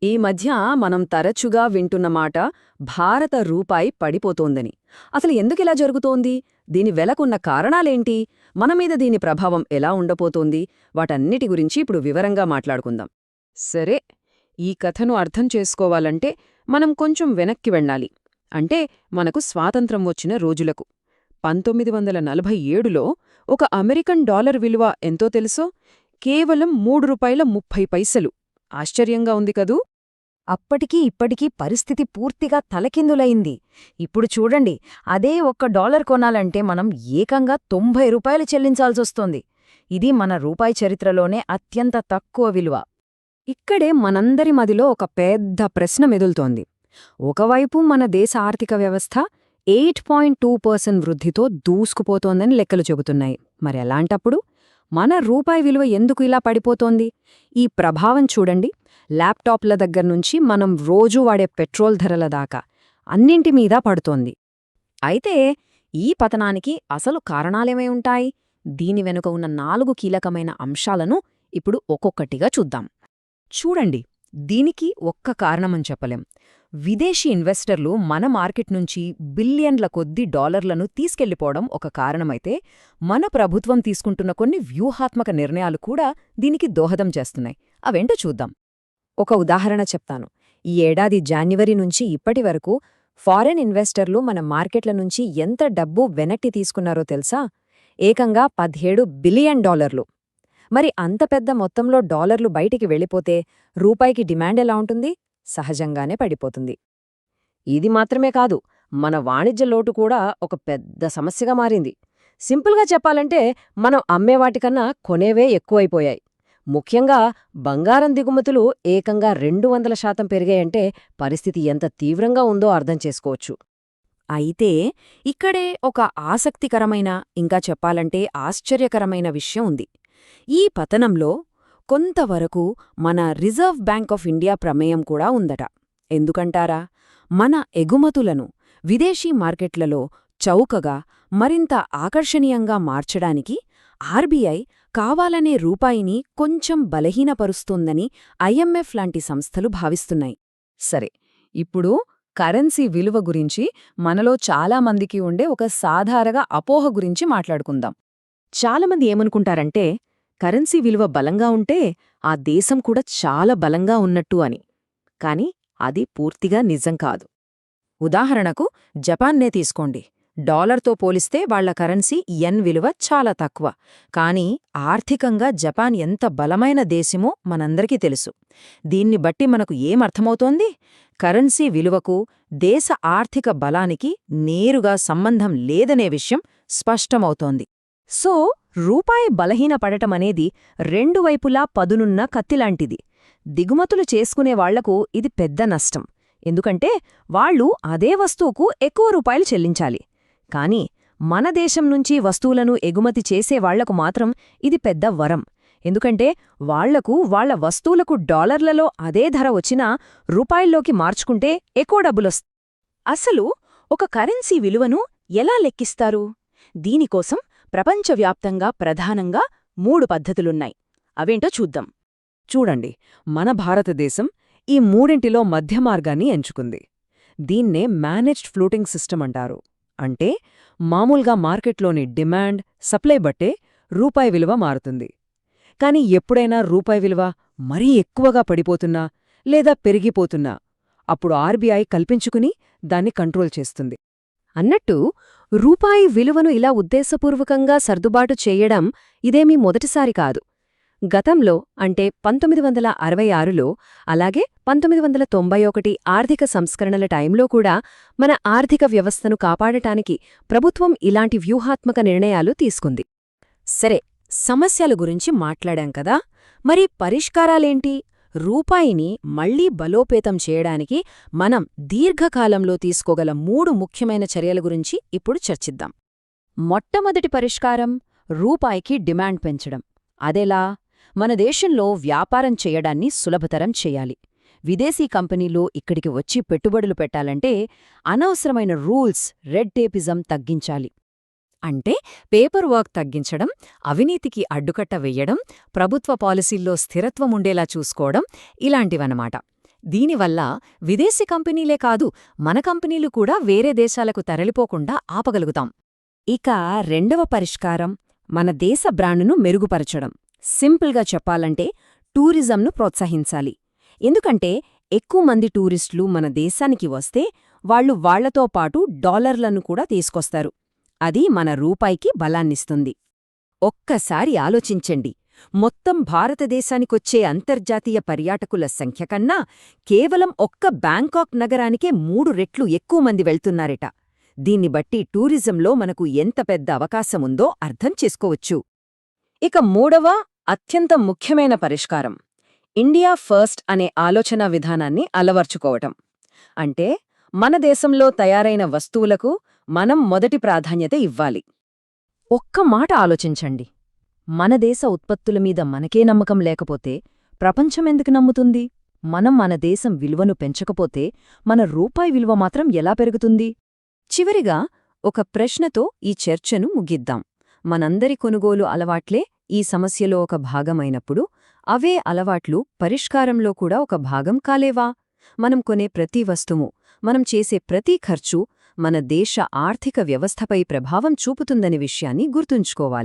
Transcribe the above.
ఈ మధ్య మనం తరచుగా వింటున్న మాట భారత రూపాయి పడిపోతోందని. అసలు ఎందుకిలా జరుగుతోంది? దీని వెలకున్న కారణాలేంటి? మనమీద దీని ప్రభావం ఎలా ఉండబోతోంది? వాటన్నిటి గురించి ఇప్పుడు వివరంగా మాట్లాడుకుందాం. సరే, ఈ కథను అర్థం చేసుకోవాలంటే మనం కొంచెం వెనక్కి వెళ్ళాలి. అంటే మనకు స్వాతంత్రం వచ్చిన రోజులకు. 1947లో ఒక అమెరికన్ డాలర్ విలువ ఎంతో తెలుసో? కేవలం రూ. 3.30. ఆశ్చర్యంగా ఉంది కదూ? అప్పటికీ ఇప్పటికీ పరిస్థితి పూర్తిగా తలకిందులయింది. ఇప్పుడు చూడండి, అదే $1 కొనాలంటే మనం ఏకంగా రూ. 90 చెల్లించాల్సొస్తోంది. ఇది మన రూపాయి చరిత్రలోనే అత్యంత తక్కువ విలువ. ఇక్కడే మనందరి మదిలో ఒక పెద్ద ప్రశ్న మెదులుతోంది. ఒకవైపు మన దేశ ఆర్థిక వ్యవస్థ 8.2% వృద్ధితో దూసుకుపోతోందని లెక్కలు చెబుతున్నాయి. మరెలాంటప్పుడు మన రూపాయి విలువ ఎందుకు ఇలా పడిపోతోంది? ఈ ప్రభావం చూడండి. ల్యాప్టాప్ల దగ్గర్నుంచి మనం రోజూ వాడే పెట్రోల్ ధరల దాకా అన్నింటి మీదా పడుతోంది. అయితే ఈ పతనానికి అసలు కారణాలేమై ఉంటాయి? దీని వెనుక ఉన్న 4 కీలకమైన అంశాలను ఇప్పుడు ఒక్కొక్కటిగా చూద్దాం. చూడండి, దీనికి ఒక్క కారణమని చెప్పలేం. విదేశీ ఇన్వెస్టర్లు మన మార్కెట్ నుంచి బిలియన్ల కొద్దీ డాలర్లను తీసుకెళ్లిపోవడం ఒక కారణమైతే, మన ప్రభుత్వం తీసుకుంటున్న కొన్ని వ్యూహాత్మక నిర్ణయాలు కూడా దీనికి దోహదం చేస్తున్నాయి. అవేంటో చూద్దాం. ఒక ఉదాహరణ చెప్తాను. ఈ ఏడాది జాన్యువరి నుంచి ఇప్పటి వరకు ఫారెన్ ఇన్వెస్టర్లు మన మార్కెట్ల నుంచి ఎంత డబ్బు వెనక్కి తీసుకున్నారో తెలుసా? ఏకంగా $17 బిలియన్. మరి అంత పెద్ద మొత్తంలో డాలర్లు బయటికి వెళ్ళిపోతే రూపాయికి డిమాండ్ ఎలా ఉంటుంది? సహజంగానే పడిపోతుంది. ఇది మాత్రమే కాదు, మన వాణిజ్య లోటు కూడా ఒక పెద్ద సమస్యగా మారింది. సింపుల్గా చెప్పాలంటే మనం అమ్మేవాటికన్నా కొనేవే ఎక్కువైపోయాయి. ముఖ్యంగా బంగారం దిగుమతులు ఏకంగా 200% పెరిగాయంటే పరిస్థితి ఎంత తీవ్రంగా ఉందో అర్థం చేసుకోవచ్చు. అయితే ఇక్కడే ఒక ఆసక్తికరమైన, ఇంకా చెప్పాలంటే ఆశ్చర్యకరమైన విషయం ఉంది. ఈ పతనంలో కొంతవరకు మన రిజర్వ్ బ్యాంక్ ఆఫ్ ఇండియా ప్రమేయం కూడా ఉందట. ఎందుకంటారా? మన ఎగుమతులను విదేశీ మార్కెట్లలో చౌకగా, మరింత ఆకర్షణీయంగా మార్చడానికి ఆర్బీఐ కావాలనే రూపాయిని కొంచెం బలహీనపరుస్తోందని ఐఎంఎఫ్ లాంటి సంస్థలు భావిస్తున్నాయి. సరే, ఇప్పుడు కరెన్సీ విలువ గురించి మనలో చాలామందికి ఉండే ఒక సాధారణ అపోహ గురించి మాట్లాడుకుందాం. చాలామంది ఏమనుకుంటారంటే, కరెన్సీ విలువ బలంగా ఉంటే ఆ దేశం కూడా చాలా బలంగా ఉన్నట్టు అని. కాని అది పూర్తిగా నిజం కాదు. ఉదాహరణకు జపాన్నే తీసుకోండి. డాలర్తో పోలిస్తే వాళ్ల కరెన్సీ యెన్ విలువ చాలా తక్కువ. కానీ ఆర్థికంగా జపాన్ ఎంత బలమైన దేశమో మనందరికీ తెలుసు. దీన్ని బట్టి మనకు ఏమర్థమవుతోంది? కరెన్సీ విలువకు దేశ ఆర్థిక బలానికి నేరుగా సంబంధం లేదనే విషయం స్పష్టమవుతోంది. సో రూపాయి బలహీనపడటమనేది రెండు వైపులా పదునున్న కత్తిలాంటిది. దిగుమతులు చేసుకునే వాళ్లకు ఇది పెద్ద నష్టం. ఎందుకంటే వాళ్లు అదే వస్తువుకు ఎక్కువ రూపాయలు చెల్లించాలి. కాని మన దేశం నుంచి వస్తువులను ఎగుమతి చేసేవాళ్లకు మాత్రం ఇది పెద్ద వరం. ఎందుకంటే వాళ్లకు వాళ్ల వస్తువులకు డాలర్లలో అదే ధర వచ్చినా రూపాయల్లోకి మార్చుకుంటే ఎక్కువ డబ్బులొస్తాయి. అసలు ఒక కరెన్సీ విలువను ఎలా లెక్కిస్తారు? దీనికోసం ప్రపంచవ్యాప్తంగా ప్రధానంగా 3 పద్ధతులున్నాయి. అవేంటో చూద్దాం. చూడండి, మన భారతదేశం ఈ మూడింటిలో మధ్యమార్గాన్ని ఎంచుకుంది. దీన్నే మేనేజ్డ్ ఫ్లోటింగ్ సిస్టమ్ అంటారు. అంటే మామూలుగా మార్కెట్లోని డిమాండ్, సప్లై బట్టే రూపాయి విలువ మారుతుంది. కాని ఎప్పుడైనా రూపాయి విలువ మరీ ఎక్కువగా పడిపోతున్నా లేదా పెరిగిపోతున్నా అప్పుడు ఆర్బీఐ కల్పించుకుని దాన్ని కంట్రోల్ చేస్తుంది. అన్నట్టు రూపాయి విలువను ఇలా ఉద్దేశపూర్వకంగా సర్దుబాటు చేయడం ఇదేమీ మొదటిసారి కాదు. గతంలో అంటే 1966లో, అలాగే 1991 ఆర్థిక సంస్కరణల టైంలో కూడా మన ఆర్థిక వ్యవస్థను కాపాడటానికి ప్రభుత్వం ఇలాంటి వ్యూహాత్మక నిర్ణయాలు తీసుకుంది. సరే, సమస్యల గురించి మాట్లాడాం కదా, మరి పరిష్కారాలేంటి? రూపాయిని మళ్లీ బలోపేతం చేయడానికి మనం దీర్ఘకాలంలో తీసుకోగల 3 ముఖ్యమైన చర్యల గురించి ఇప్పుడు చర్చిద్దాం. మొట్టమొదటి పరిష్కారం రూపాయికి డిమాండ్ పెంచడం. అదెలా? మన దేశంలో వ్యాపారం చేయడాన్ని సులభతరం చెయ్యాలి. విదేశీ కంపెనీలు ఇక్కడికి వచ్చి పెట్టుబడులు పెట్టాలంటే అనవసరమైన రూల్స్, రెడ్ టేపిజం తగ్గించాలి. అంటే పేపర్ వర్క్ తగ్గించడం, అవినీతికి అడ్డుకట్ట వెయ్యడం, ప్రభుత్వ పాలసీల్లో స్థిరత్వముండేలా చూసుకోవడం, ఇలాంటివన్నమాట. దీనివల్ల విదేశీ కంపెనీలే కాదు, మన కంపెనీలు కూడా వేరే దేశాలకు తరలిపోకుండా ఆపగలుగుతాం. ఇక రెండవ పరిష్కారం మన దేశ బ్రాండును మెరుగుపరచడం. సింపుల్గా చెప్పాలంటే టూరిజంను ప్రోత్సహించాలి. ఎందుకంటే ఎక్కువ మంది టూరిస్టులు మన దేశానికి వస్తే వాళ్ళు వాళ్లతో పాటు డాలర్లను కూడా తీసుకొస్తారు. అది మన రూపాయికి బలాన్నిస్తుంది. ఒక్కసారి ఆలోచించండి, మొత్తం భారతదేశానికొచ్చే అంతర్జాతీయ పర్యాటకుల సంఖ్య కన్నా కేవలం ఒక్క బ్యాంకాక్ నగరానికే 3 రెట్లు ఎక్కువ మంది వెళ్తున్నారట. దీన్ని బట్టి టూరిజంలో మనకు ఎంత పెద్ద అవకాశముందో అర్థం చేసుకోవచ్చు. ఇక మూడవ అత్యంత ముఖ్యమైన పరిష్కారం ఇండియా ఫస్ట్ అనే ఆలోచనా విధానాన్ని అలవర్చుకోవటం. అంటే మన దేశంలో తయారైన వస్తువులకు మనం మొదటి ప్రాధాన్యత ఇవ్వాలి. ఒక్క మాట ఆలోచించండి, మన దేశ ఉత్పత్తుల మీద మనకే నమ్మకం లేకపోతే ప్రపంచమెందుకు నమ్ముతుంది? మనం మన దేశం విలువను పెంచకపోతే మన రూపాయి విలువ మాత్రం ఎలా పెరుగుతుంది? చివరిగా ఒక ప్రశ్నతో ఈ చర్చను ముగిద్దాం. మనందరి కొనుగోలు అలవాట్లే ఈ సమస్యలో ఒక భాగమైనప్పుడు అవే అలవాట్లు పరిష్కారంలో కూడా ఒక భాగం కాలేవా? మనం కొనే ప్రతి వస్తువు, మనం చేసే ప్రతి ఖర్చు మన దేశ ఆర్థిక వ్యవస్థపై ప్రభావం చూపుతుందనే విషయాన్ని గుర్తుంచుకోవాలి.